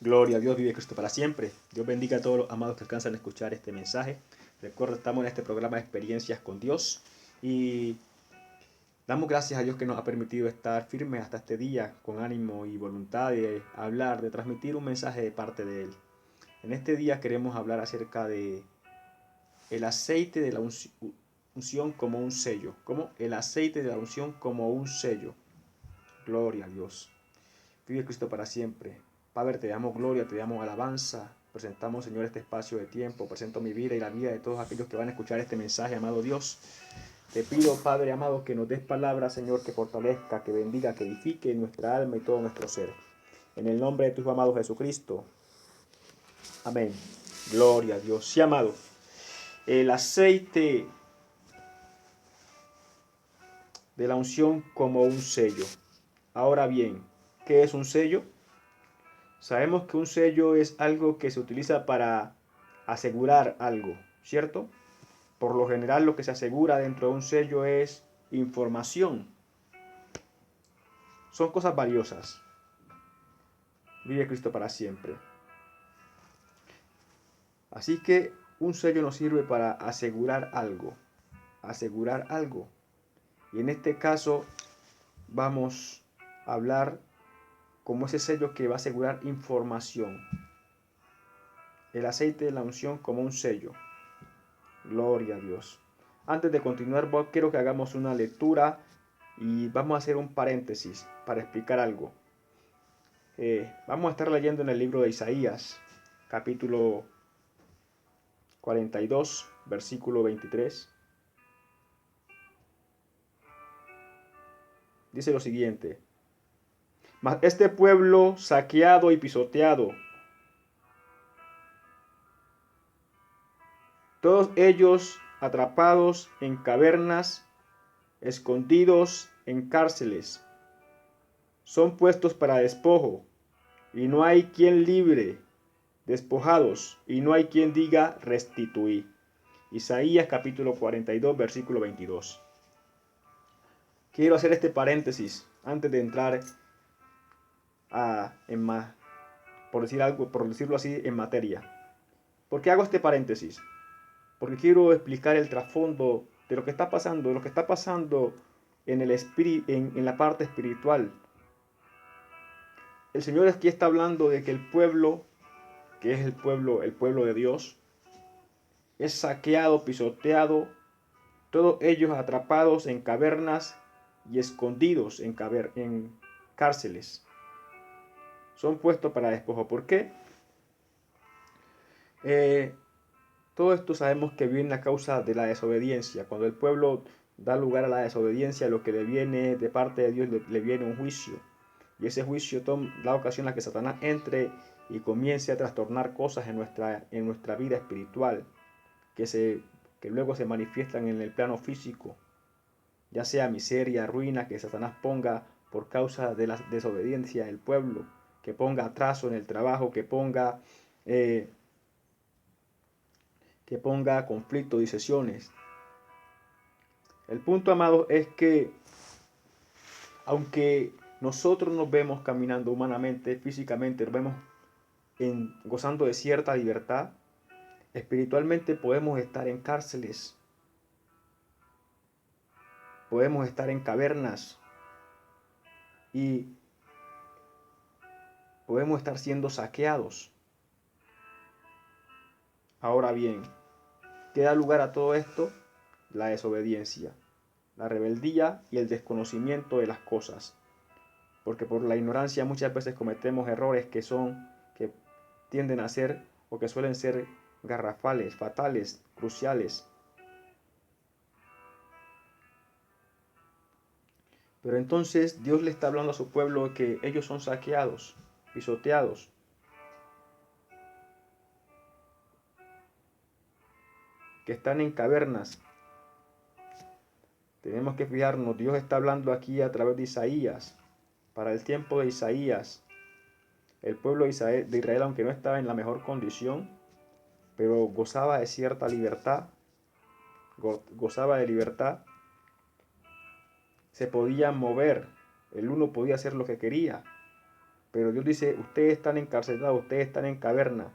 Gloria a Dios, vive Cristo para siempre. Dios bendiga a todos los amados que alcanzan a escuchar este mensaje. Recuerda, estamos en este programa de experiencias con Dios y damos gracias a Dios que nos ha permitido estar firmes hasta este día con ánimo y voluntad de hablar, de transmitir un mensaje de parte de Él. En este día queremos hablar acerca de el aceite de la unción como un sello. Como el aceite de la unción como un sello. Gloria a Dios. Vive Cristo para siempre. Padre, te damos gloria, te damos alabanza. Presentamos, Señor, este espacio de tiempo. Presento mi vida y la vida de todos aquellos que van a escuchar este mensaje, amado Dios. Te pido, Padre amado, que nos des palabras, Señor, que fortalezca, que bendiga, que edifique nuestra alma y todo nuestro ser. En el nombre de tu Hijo amado Jesucristo. Amén. Gloria a Dios. Sí, amado. El aceite de la unción como un sello. Ahora bien, ¿qué es un sello? Sabemos que un sello es algo que se utiliza para asegurar algo, ¿cierto? Por lo general lo que se asegura dentro de un sello es información. Son cosas valiosas. Vive Cristo para siempre. Así que un sello nos sirve para asegurar algo. Asegurar algo. Y en este caso vamos a hablar como ese sello que va a asegurar información. El aceite de la unción como un sello. Gloria a Dios. Antes de continuar, quiero que hagamos una lectura y vamos a hacer un paréntesis para explicar algo. Vamos a estar leyendo en el libro de Isaías, capítulo 42, versículo 23. Dice lo siguiente: Mas este pueblo saqueado y pisoteado, todos ellos atrapados en cavernas, escondidos en cárceles, son puestos para despojo, y no hay quien libre, despojados, y no hay quien diga restituir. Isaías capítulo 42, versículo 22. Quiero hacer este paréntesis antes de entrar por decirlo así, en materia. ¿Por qué hago este paréntesis? Porque quiero explicar el trasfondo de lo que está pasando, en la parte espiritual. El Señor aquí está hablando de que el pueblo, que es el pueblo de Dios, es saqueado, pisoteado, todos ellos atrapados en cavernas y escondidos en cárceles. Son puestos para despojo. ¿Por qué? Todo esto sabemos que viene a causa de la desobediencia. Cuando el pueblo da lugar a la desobediencia, lo que le viene de parte de Dios, le viene un juicio. Y ese juicio da ocasión a que Satanás entre y comience a trastornar cosas en nuestra vida espiritual, que luego se manifiestan en el plano físico, ya sea miseria, ruina, que Satanás ponga por causa de la desobediencia del pueblo, que ponga atraso en el trabajo, eh, que ponga conflicto, disensiones. El punto, amado, es que aunque nosotros nos vemos caminando humanamente, físicamente, nos vemos gozando de cierta libertad, espiritualmente podemos estar en cárceles, podemos estar en cavernas y podemos estar siendo saqueados. Ahora bien, ¿qué da lugar a todo esto? La desobediencia, la rebeldía y el desconocimiento de las cosas. Porque por la ignorancia muchas veces cometemos errores que tienden a ser o que suelen ser garrafales, fatales, cruciales. Pero entonces Dios le está hablando a su pueblo que ellos son saqueados, pisoteados. Que están en cavernas. Tenemos que fijarnos, Dios está hablando aquí a través de Isaías. Para el tiempo de Isaías, el pueblo de Israel, aunque no estaba en la mejor condición, pero gozaba de cierta libertad, se podía mover, el uno podía hacer lo que quería. Pero Dios dice, ustedes están encarcelados, ustedes están en caverna,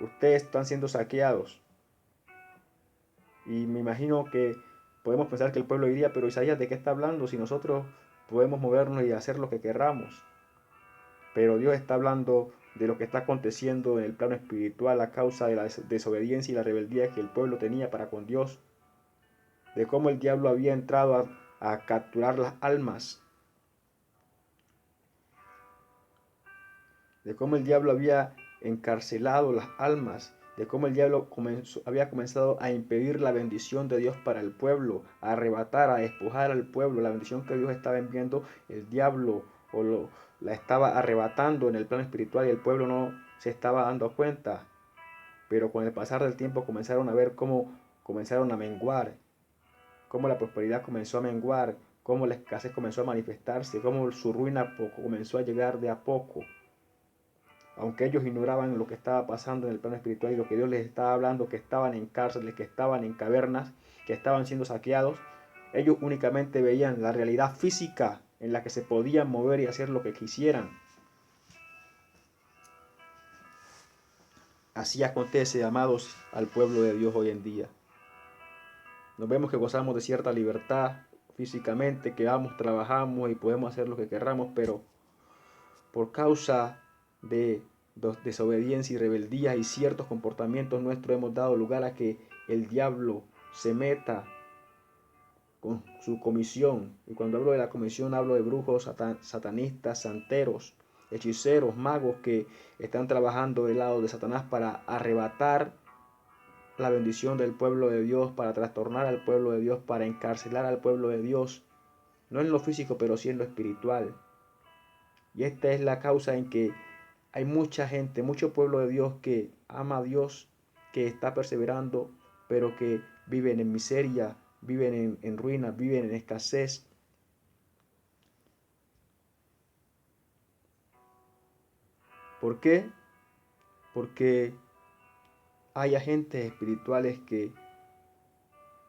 ustedes están siendo saqueados. Y me imagino que podemos pensar que el pueblo diría, pero Isaías, ¿de qué está hablando? Si nosotros podemos movernos y hacer lo que querramos. Pero Dios está hablando de lo que está aconteciendo en el plano espiritual a causa de la desobediencia y la rebeldía que el pueblo tenía para con Dios. De cómo el diablo había entrado a capturar las almas. De cómo el diablo había encarcelado las almas, de cómo el diablo había comenzado a impedir la bendición de Dios para el pueblo, a arrebatar, a despojar al pueblo, la bendición que Dios estaba enviando, el diablo la estaba arrebatando en el plano espiritual y el pueblo no se estaba dando cuenta. Pero con el pasar del tiempo comenzaron a ver cómo comenzaron a menguar, cómo la prosperidad comenzó a menguar, cómo la escasez comenzó a manifestarse, cómo su ruina comenzó a llegar de a poco. Aunque ellos ignoraban lo que estaba pasando en el plano espiritual y lo que Dios les estaba hablando, que estaban en cárceles, que estaban en cavernas, que estaban siendo saqueados, ellos únicamente veían la realidad física en la que se podían mover y hacer lo que quisieran. Así acontece, amados, al pueblo de Dios hoy en día. Nos vemos que gozamos de cierta libertad físicamente, que vamos, trabajamos y podemos hacer lo que querramos, pero por causa de desobediencia y rebeldía y ciertos comportamientos nuestros hemos dado lugar a que el diablo se meta con su comisión. Y cuando hablo de la comisión hablo de brujos, satanistas, santeros, hechiceros, magos que están trabajando del lado de Satanás para arrebatar la bendición del pueblo de Dios, para trastornar al pueblo de Dios, para encarcelar al pueblo de Dios, no en lo físico, pero sí en lo espiritual. Y esta es la causa en que hay mucha gente, mucho pueblo de Dios que ama a Dios, que está perseverando, pero que viven en miseria, viven en ruina, viven en escasez. ¿Por qué? Porque hay agentes espirituales que,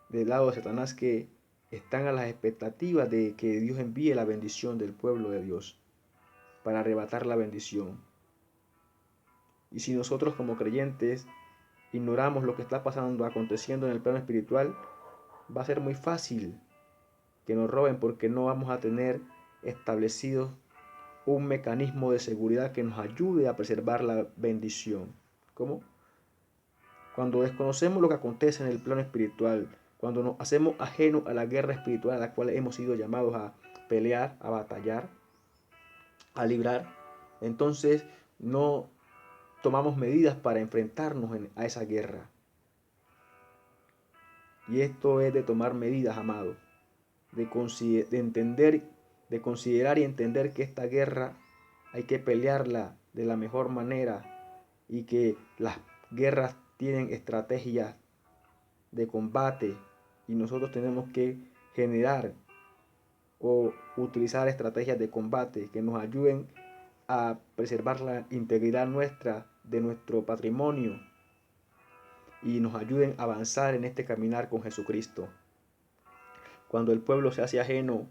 del lado de Satanás, que están a las expectativas de que Dios envíe la bendición del pueblo de Dios, para arrebatar la bendición. Y si nosotros como creyentes ignoramos lo que está pasando, aconteciendo en el plano espiritual, va a ser muy fácil que nos roben porque no vamos a tener establecido un mecanismo de seguridad que nos ayude a preservar la bendición. ¿Cómo? Cuando desconocemos lo que acontece en el plano espiritual, cuando nos hacemos ajenos a la guerra espiritual a la cual hemos sido llamados a pelear, a batallar, a librar, entonces no tomamos medidas para enfrentarnos a esa guerra. Y esto es de tomar medidas, amados, de entender, de considerar y entender que esta guerra hay que pelearla de la mejor manera y que las guerras tienen estrategias de combate y nosotros tenemos que generar o utilizar estrategias de combate que nos ayuden a preservar la integridad nuestra, de nuestro patrimonio, y nos ayuden a avanzar en este caminar con Jesucristo. Cuando el pueblo se hace ajeno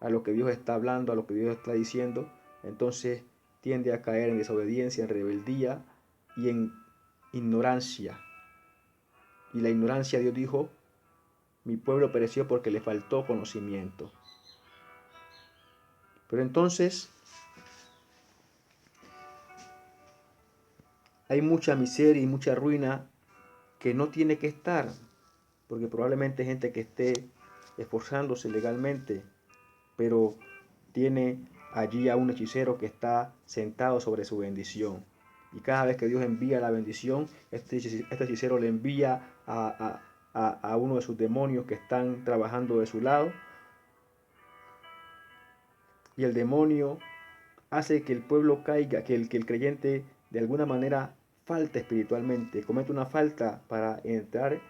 a lo que Dios está hablando, a lo que Dios está diciendo, entonces tiende a caer en desobediencia, en rebeldía y en ignorancia. Y la ignorancia, Dios dijo, mi pueblo pereció porque le faltó conocimiento. Pero entonces hay mucha miseria y mucha ruina que no tiene que estar, porque probablemente hay gente que esté esforzándose legalmente, pero tiene allí a un hechicero que está sentado sobre su bendición. Y cada vez que Dios envía la bendición, este hechicero le envía a uno de sus demonios que están trabajando de su lado. Y el demonio hace que el pueblo caiga, que el creyente de alguna manera falte espiritualmente, comete una falta para entrar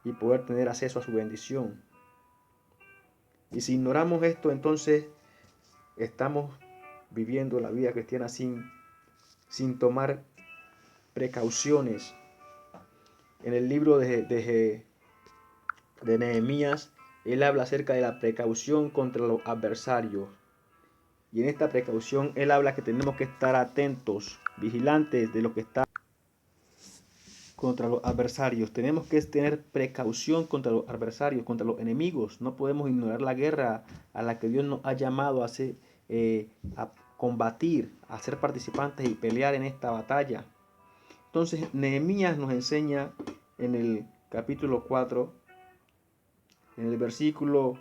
y poder tener acceso a su bendición. Y si ignoramos esto, entonces estamos viviendo la vida cristiana sin tomar precauciones. En el libro de Nehemías, él habla acerca de la precaución contra los adversarios. Y en esta precaución él habla que tenemos que estar atentos, vigilantes de lo que está contra los adversarios. Tenemos que tener precaución contra los adversarios, contra los enemigos. No podemos ignorar la guerra a la que Dios nos ha llamado a combatir, a ser participantes y pelear en esta batalla. Entonces, Nehemías nos enseña en el capítulo 4, en el versículo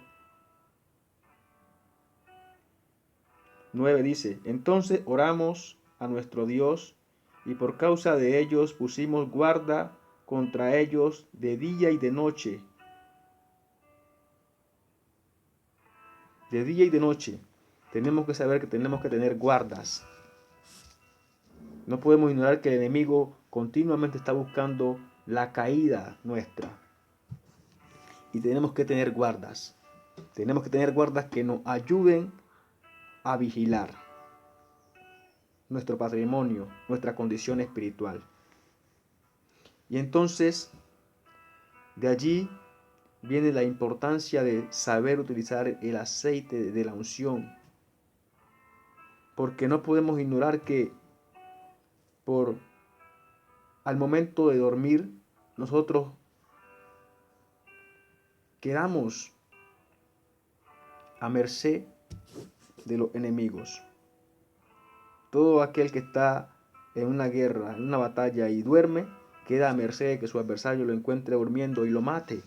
9 dice: entonces oramos a nuestro Dios y por causa de ellos pusimos guarda contra ellos de día y de noche. De día y de noche. Tenemos que saber que tenemos que tener guardas. No podemos ignorar que el enemigo continuamente está buscando la caída nuestra. Y tenemos que tener guardas. Tenemos que tener guardas que nos ayuden a vigilar nuestro patrimonio, nuestra condición espiritual. Y entonces, de allí viene la importancia de saber utilizar el aceite de la unción. Porque no podemos ignorar que al momento de dormir, nosotros quedamos a merced de los enemigos. Todo aquel que está en una guerra, en una batalla y duerme, queda a merced de que su adversario lo encuentre durmiendo y lo mate.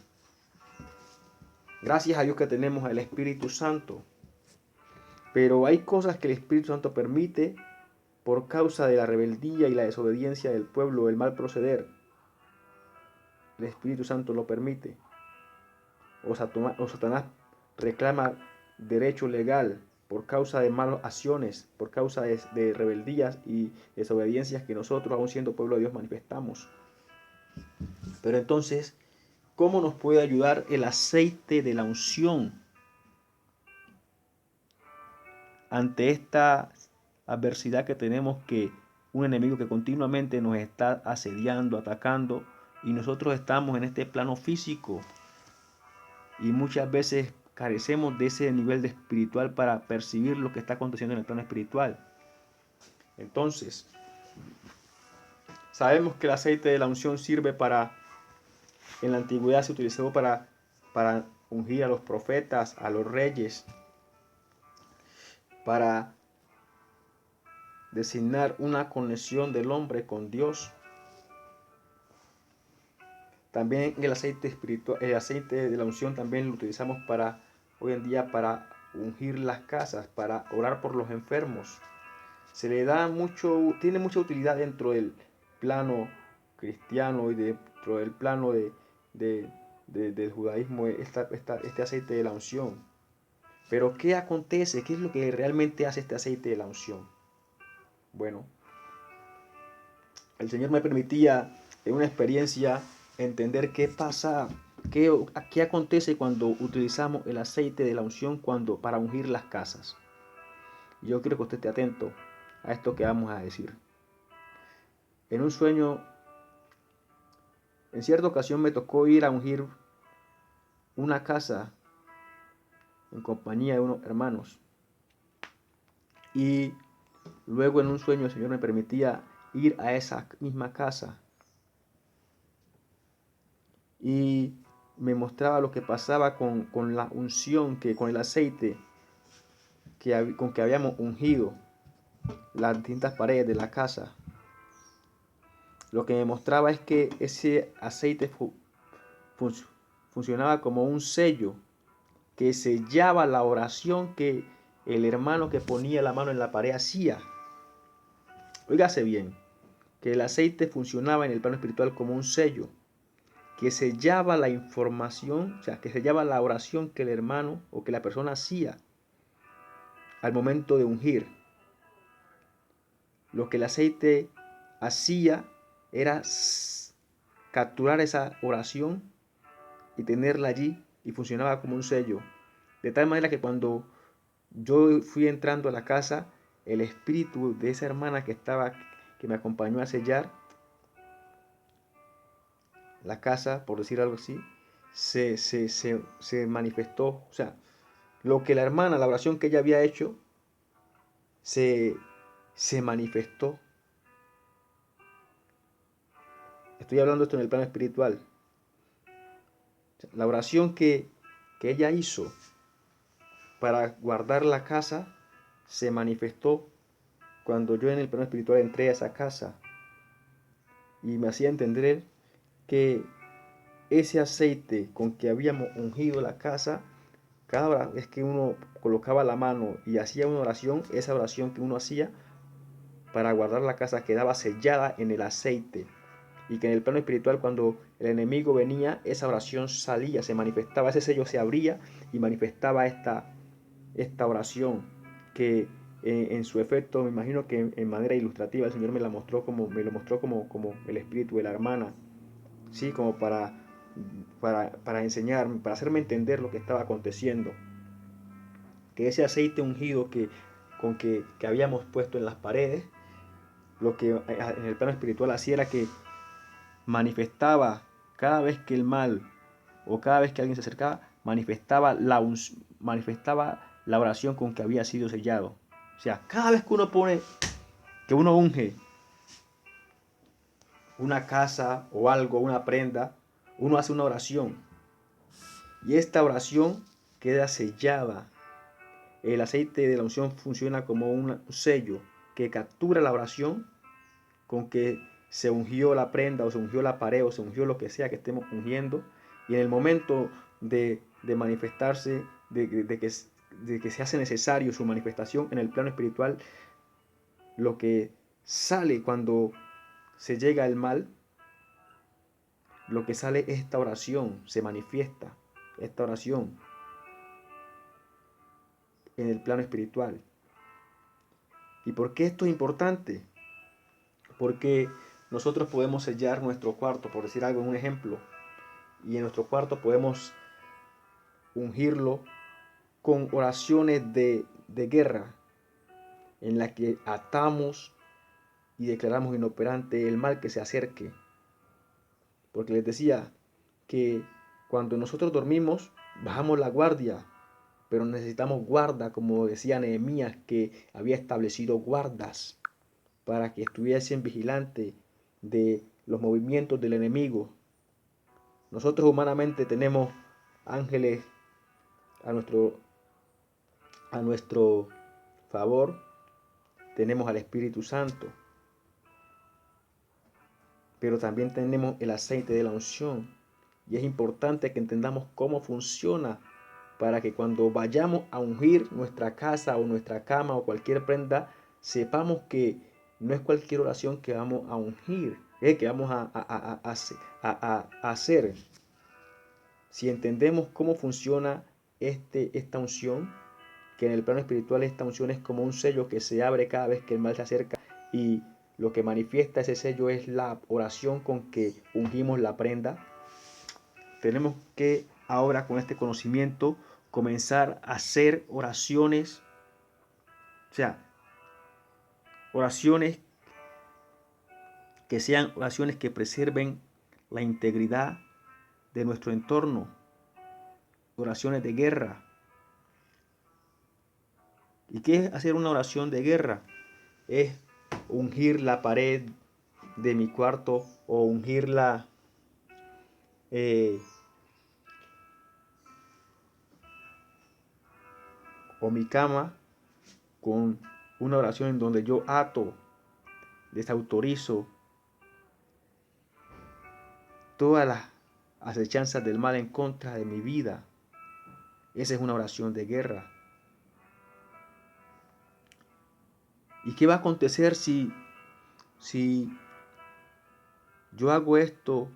Gracias a Dios que tenemos al Espíritu Santo. Pero hay cosas que el Espíritu Santo permite por causa de la rebeldía y la desobediencia del pueblo, el mal proceder. El Espíritu Santo lo permite. O Satanás reclama derecho legal por causa de malas acciones, por causa de rebeldías y desobediencias que nosotros, aún siendo pueblo de Dios, manifestamos. Pero entonces, ¿cómo nos puede ayudar el aceite de la unción ante esta adversidad que tenemos, que un enemigo que continuamente nos está asediando, atacando, y nosotros estamos en este plano físico y muchas veces carecemos de ese nivel de espiritual para percibir lo que está aconteciendo en el plano espiritual? Entonces, sabemos que el aceite de la unción sirve en la antigüedad se utilizó para ungir a los profetas, a los reyes, para designar una conexión del hombre con Dios. También el aceite espiritual, el aceite de la unción también lo utilizamos hoy en día para ungir las casas, para orar por los enfermos. Se le da tiene mucha utilidad dentro del plano cristiano y dentro del plano del judaísmo, este aceite de la unción. Pero ¿qué acontece? ¿Qué es lo que realmente hace este aceite de la unción? Bueno, el Señor me permitía en una experiencia entender qué pasa, qué acontece cuando utilizamos el aceite de la unción para ungir las casas. Yo quiero que usted esté atento a esto que vamos a decir. En un sueño, en cierta ocasión me tocó ir a ungir una casa en compañía de unos hermanos. Y luego en un sueño el Señor me permitía ir a esa misma casa y me mostraba lo que pasaba con la unción, con el aceite con que habíamos ungido las distintas paredes de la casa. Lo que me mostraba es que ese aceite funcionaba como un sello que sellaba la oración que el hermano que ponía la mano en la pared hacía. Óigase bien, que el aceite funcionaba en el plano espiritual como un sello que sellaba la información, o sea, que sellaba la oración que el hermano o que la persona hacía al momento de ungir. Lo que el aceite hacía era capturar esa oración y tenerla allí, y funcionaba como un sello. De tal manera que cuando yo fui entrando a la casa, el espíritu de esa hermana que me acompañó a sellar la casa, por decir algo así, se manifestó. O sea, lo que la oración que ella había hecho, se, se manifestó. Estoy hablando esto en el plano espiritual. La oración que ella hizo para guardar la casa se manifestó cuando yo en el plano espiritual entré a esa casa y me hacía entender que ese aceite con que habíamos ungido la casa, cada vez que uno colocaba la mano y hacía una oración, esa oración que uno hacía para guardar la casa quedaba sellada en el aceite. Y que en el plano espiritual, cuando el enemigo venía, esa oración salía, se manifestaba, ese sello se abría y manifestaba esta oración que en su efecto, me imagino que en manera ilustrativa el Señor me lo mostró como el espíritu de la hermana, sí, como para enseñarme, para hacerme entender lo que estaba aconteciendo. Que ese aceite ungido que habíamos puesto en las paredes, lo que en el plano espiritual hacía era que manifestaba cada vez que el mal o cada vez que alguien se acercaba, manifestaba la oración con que había sido sellado. O sea, cada vez que uno unge una casa o algo, una prenda, uno hace una oración. Y esta oración queda sellada. El aceite de la unción funciona como un sello que captura la oración con que se ungió la prenda o se ungió la pared o se ungió lo que sea que estemos ungiendo. Y en el momento de manifestarse, de que se hace necesario su manifestación en el plano espiritual, lo que sale cuando se llega al mal, lo que sale es esta oración, se manifiesta esta oración en el plano espiritual. ¿Y por qué esto es importante? Porque nosotros podemos sellar nuestro cuarto, por decir algo, un ejemplo, y en nuestro cuarto podemos ungirlo con oraciones de guerra, en la que atamos y declaramos inoperante el mal que se acerque. Porque les decía que cuando nosotros dormimos, bajamos la guardia, pero necesitamos guarda, como decía Nehemías, que había establecido guardas para que estuviesen vigilantes de los movimientos del enemigo. Nosotros humanamente tenemos ángeles a nuestro favor, tenemos al Espíritu Santo, pero también tenemos el aceite de la unción. Y es importante que entendamos cómo funciona para que cuando vayamos a ungir nuestra casa o nuestra cama o cualquier prenda, sepamos que no es cualquier oración que vamos a ungir, que vamos a hacer. Si entendemos cómo funciona esta unción, que en el plano espiritual esta unción es como un sello que se abre cada vez que el mal se acerca y lo que manifiesta ese sello es la oración con que ungimos la prenda. Tenemos que ahora con este conocimiento comenzar a hacer oraciones, o sea, oraciones que sean oraciones que preserven la integridad de nuestro entorno, oraciones de guerra. ¿Y qué es hacer una oración de guerra? Es ungir la pared de mi cuarto o ungir o mi cama con una oración en donde yo ato, desautorizo todas las acechanzas del mal en contra de mi vida. Esa es una oración de guerra. ¿Y qué va a acontecer si yo hago esto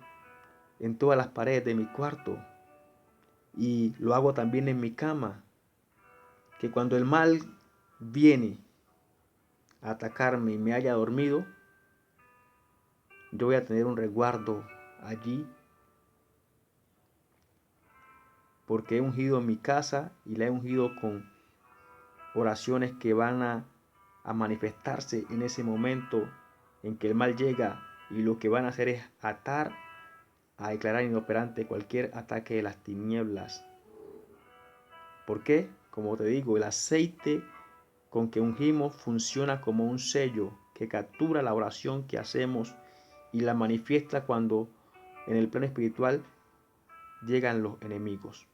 en todas las paredes de mi cuarto y lo hago también en mi cama? Que cuando el mal viene a atacarme y me haya dormido, yo voy a tener un resguardo allí porque he ungido mi casa y la he ungido con oraciones que van a manifestarse en ese momento en que el mal llega y lo que van a hacer es atar, a declarar inoperante cualquier ataque de las tinieblas. ¿Por qué? Como te digo, el aceite con que ungimos funciona como un sello que captura la oración que hacemos y la manifiesta cuando en el plano espiritual llegan los enemigos.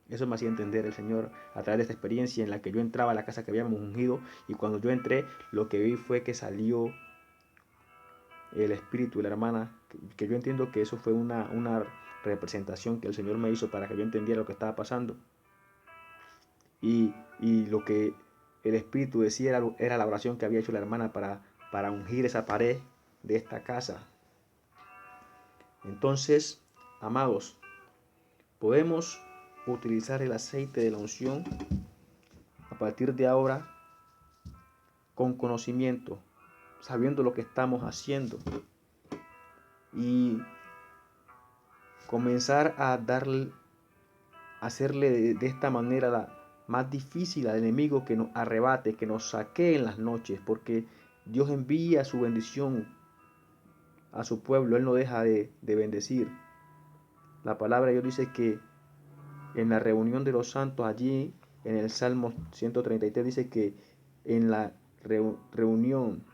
Eso me hacía entender el Señor a través de esta experiencia en la que yo entraba a la casa que habíamos ungido, y cuando yo entré lo que vi fue que salió el espíritu de la hermana, que yo entiendo que eso fue una representación que el Señor me hizo para que yo entendiera lo que estaba pasando. Y lo que el espíritu decía era la oración que había hecho la hermana para ungir esa pared de esta casa. Entonces, amados, podemos utilizar el aceite de la unción a partir de ahora con conocimiento, sabiendo lo que estamos haciendo, y comenzar a hacerle de esta manera la más difícil al enemigo que nos arrebate, que nos saquee en las noches, porque Dios envía su bendición a su pueblo. Él no deja de bendecir. La palabra de Dios dice que en la reunión de los santos, allí en el Salmo 133 dice que en la reunión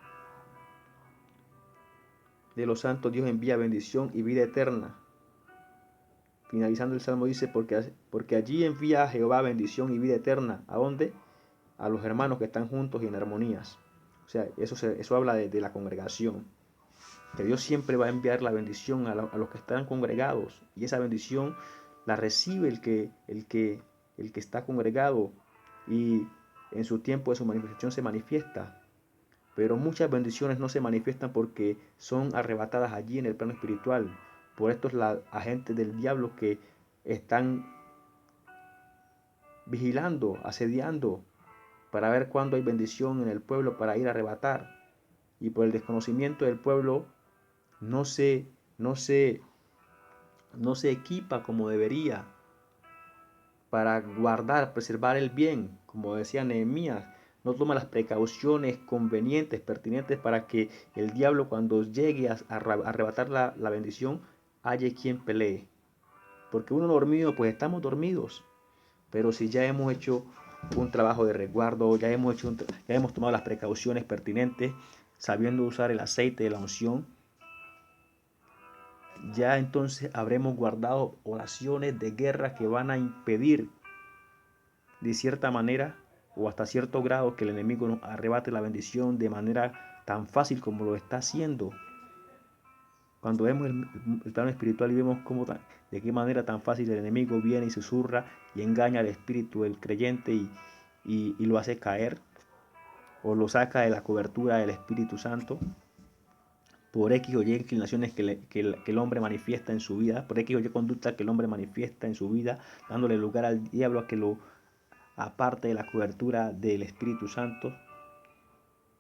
de los santos Dios envía bendición y vida eterna. Finalizando el Salmo dice, porque allí envía a Jehová bendición y vida eterna. ¿A dónde? A los hermanos que están juntos y en armonías. O sea, eso habla de la congregación. Que Dios siempre va a enviar la bendición a los que están congregados. Y esa bendición la recibe el que está congregado. Y en su tiempo de su manifestación se manifiesta. Pero muchas bendiciones no se manifiestan porque son arrebatadas allí en el plano espiritual por estos agentes del diablo que están vigilando, asediando, para ver cuándo hay bendición en el pueblo para ir a arrebatar. Y por el desconocimiento del pueblo no se equipa como debería para guardar, preservar el bien, como decía Nehemías. No toma las precauciones convenientes, pertinentes, para que el diablo, cuando llegue a arrebatar la bendición, haya quien pelee. Porque uno dormido, pues estamos dormidos. Pero si ya hemos hecho un trabajo de resguardo, ya hemos tomado las precauciones pertinentes, sabiendo usar el aceite de la unción, ya entonces habremos guardado oraciones de guerra que van a impedir, de cierta manera o hasta cierto grado, que el enemigo nos arrebate la bendición de manera tan fácil como lo está haciendo. Cuando vemos el plano espiritual y vemos de qué manera tan fácil el enemigo viene y susurra y engaña al espíritu del creyente y lo hace caer, o lo saca de la cobertura del Espíritu Santo, por X o Y inclinaciones que el hombre manifiesta en su vida, por X o Y conducta que el hombre manifiesta en su vida, dándole lugar al diablo a que lo aparte de la cobertura del Espíritu Santo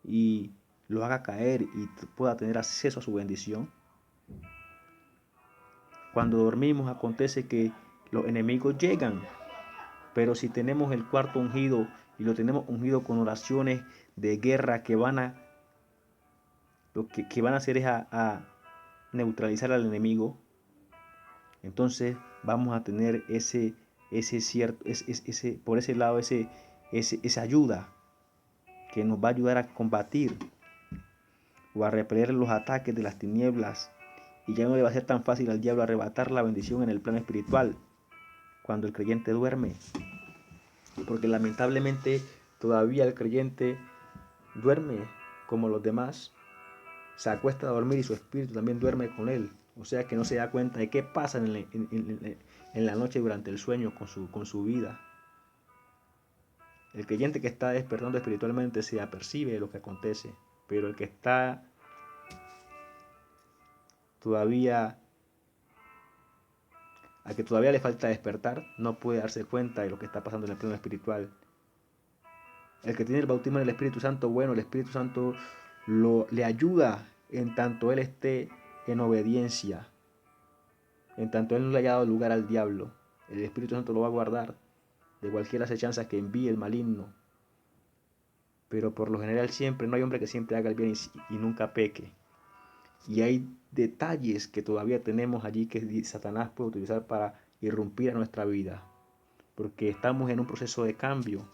y lo haga caer y pueda tener acceso a su bendición. Cuando dormimos acontece que los enemigos llegan, pero si tenemos el cuarto ungido y lo tenemos ungido con oraciones de guerra que lo que van a hacer es a neutralizar al enemigo, entonces vamos a tener por ese lado esa ayuda que nos va a ayudar a combatir o a repeler los ataques de las tinieblas, y ya no le va a ser tan fácil al diablo arrebatar la bendición en el plano espiritual cuando el creyente duerme, porque lamentablemente todavía el creyente duerme como los demás, se acuesta a dormir y su espíritu también duerme con él, o sea que no se da cuenta de qué pasa en la noche durante el sueño con su vida. El creyente que está despertando espiritualmente se apercibe de lo que acontece, pero el que está al que todavía le falta despertar, no puede darse cuenta de lo que está pasando en el plano espiritual. El que tiene el bautismo del Espíritu Santo, bueno, el Espíritu Santo le ayuda en tanto él esté en obediencia, en tanto él no le haya dado lugar al diablo. El Espíritu Santo lo va a guardar de cualquier acechanza que envíe el maligno. Pero por lo general no hay hombre que siempre haga el bien y nunca peque. Y hay detalles que todavía tenemos allí que Satanás puede utilizar para irrumpir a nuestra vida, porque estamos en un proceso de cambio.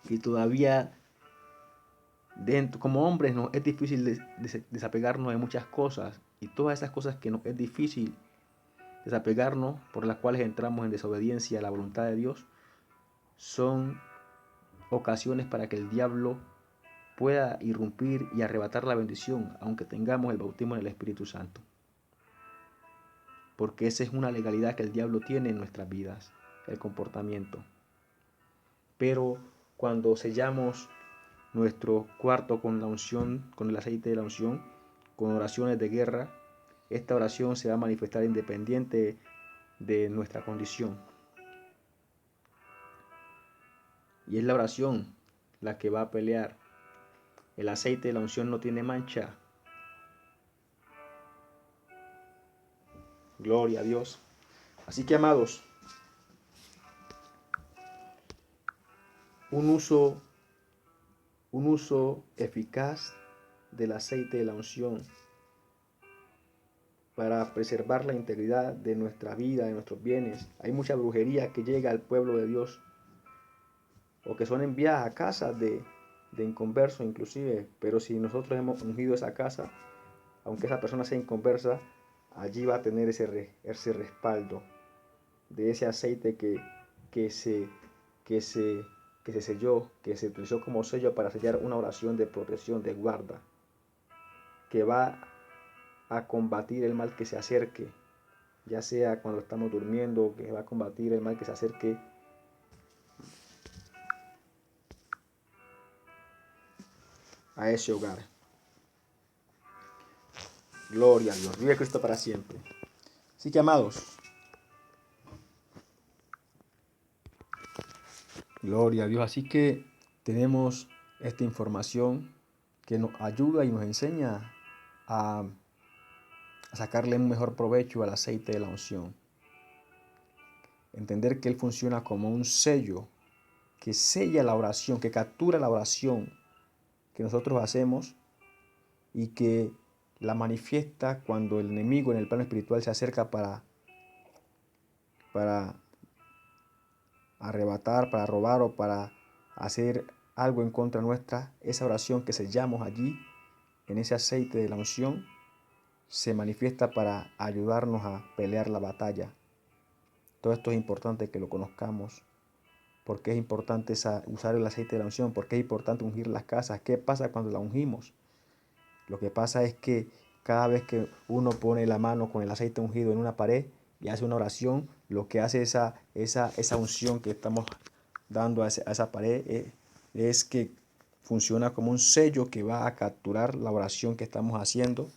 Y todavía dentro, como hombres nos es difícil desapegarnos de muchas cosas. Y todas esas cosas que nos es difícil desapegarnos, por las cuales entramos en desobediencia a la voluntad de Dios, son ocasiones para que el diablo pueda irrumpir y arrebatar la bendición, aunque tengamos el bautismo en el Espíritu Santo. Porque esa es una legalidad que el diablo tiene en nuestras vidas, el comportamiento. Pero cuando sellamos nuestro cuarto con la unción, con el aceite de la unción, con oraciones de guerra, esta oración se va a manifestar independiente de nuestra condición. Y es la oración la que va a pelear. El aceite de la unción no tiene mancha. Gloria a Dios. Así que, amados, un uso eficaz del aceite de la unción para preservar la integridad de nuestra vida, de nuestros bienes. Hay mucha brujería que llega al pueblo de Dios o que son enviadas a casas de inconversos inclusive, pero si nosotros hemos ungido esa casa, aunque esa persona sea inconversa, allí va a tener ese respaldo de ese aceite que se selló, que se utilizó como sello para sellar una oración de protección, de guarda, que va a combatir el mal que se acerque, ya sea cuando estamos durmiendo, que va a combatir el mal que se acerque a ese hogar. Gloria a Dios, vive Cristo para siempre. Así que, amados, gloria a Dios. Así que tenemos esta información que nos ayuda y nos enseña a sacarle un mejor provecho al aceite de la unción. Entender que Él funciona como un sello que sella la oración, que captura la oración que nosotros hacemos y que la manifiesta cuando el enemigo en el plano espiritual se acerca para arrebatar, para robar o para hacer algo en contra nuestra. Esa oración que sellamos allí en ese aceite de la unción se manifiesta para ayudarnos a pelear la batalla. Todo esto es importante que lo conozcamos. ¿Por qué es importante usar el aceite de la unción? ¿Por qué es importante ungir las casas? ¿Qué pasa cuando la ungimos? Lo que pasa es que cada vez que uno pone la mano con el aceite ungido en una pared y hace una oración, lo que hace esa unción que estamos dando a esa pared es que funciona como un sello que va a capturar la oración que estamos haciendo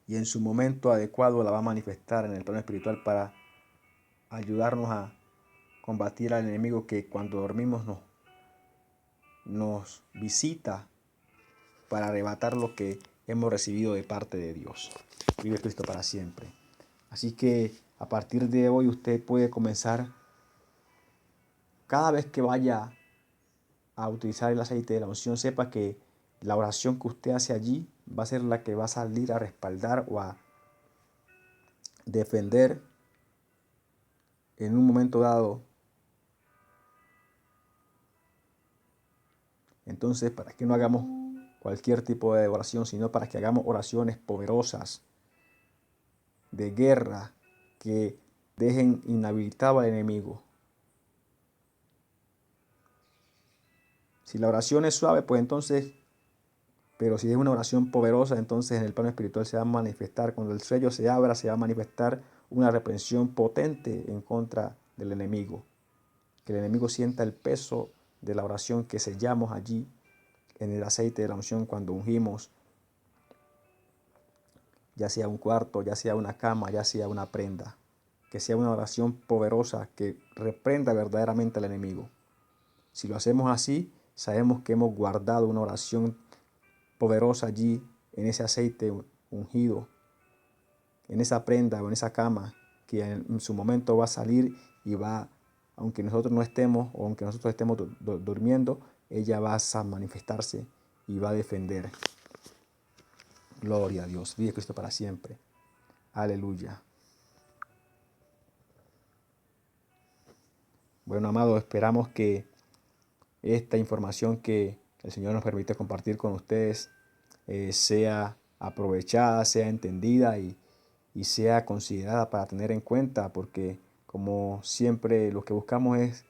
y en su momento adecuado la va a manifestar en el plano espiritual para ayudarnos a combatir al enemigo que cuando dormimos nos visita para arrebatar lo que hemos recibido de parte de Dios. Vive Cristo para siempre. Así que a partir de hoy usted puede comenzar, cada vez que vaya a utilizar el aceite de la unción, sepa que la oración que usted hace allí va a ser la que va a salir a respaldar o a defender en un momento dado. Entonces, para que no hagamos cualquier tipo de oración, sino para que hagamos oraciones poderosas de guerra que dejen inhabilitado al enemigo. Si la oración es suave, pues entonces, pero si es una oración poderosa, entonces en el plano espiritual se va a manifestar, cuando el sello se abra, se va a manifestar una reprensión potente en contra del enemigo. Que el enemigo sienta el peso de la oración que sellamos allí en el aceite de la unción cuando ungimos, ya sea un cuarto, ya sea una cama, ya sea una prenda. Que sea una oración poderosa que reprenda verdaderamente al enemigo. Si lo hacemos así, sabemos que hemos guardado una oración poderosa allí en ese aceite ungido, en esa prenda o en esa cama que en su momento va a salir y va, aunque nosotros no estemos o aunque nosotros estemos durmiendo, ella va a manifestarse y va a defender. Gloria a Dios. Vive Cristo para siempre. Aleluya. Bueno, amados, esperamos que esta información que el Señor nos permite compartir con ustedes sea aprovechada, sea entendida y sea considerada para tener en cuenta, porque como siempre lo que buscamos es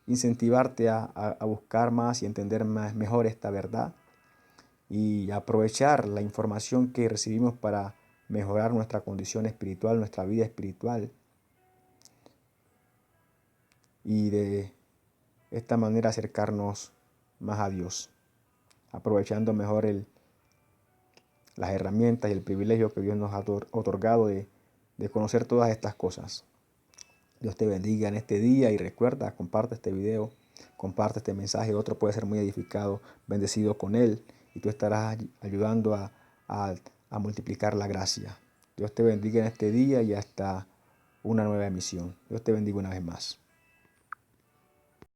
incentivarte a buscar más y entender mejor esta verdad y aprovechar la información que recibimos para mejorar nuestra condición espiritual, nuestra vida espiritual, y de esta manera acercarnos más a Dios, aprovechando mejor las herramientas y el privilegio que Dios nos ha otorgado de conocer todas estas cosas. Dios te bendiga en este día y recuerda, comparte este video, comparte este mensaje, otro puede ser muy edificado, bendecido con él, y tú estarás ayudando a multiplicar la gracia. Dios te bendiga en este día y hasta una nueva emisión. Dios te bendiga una vez más.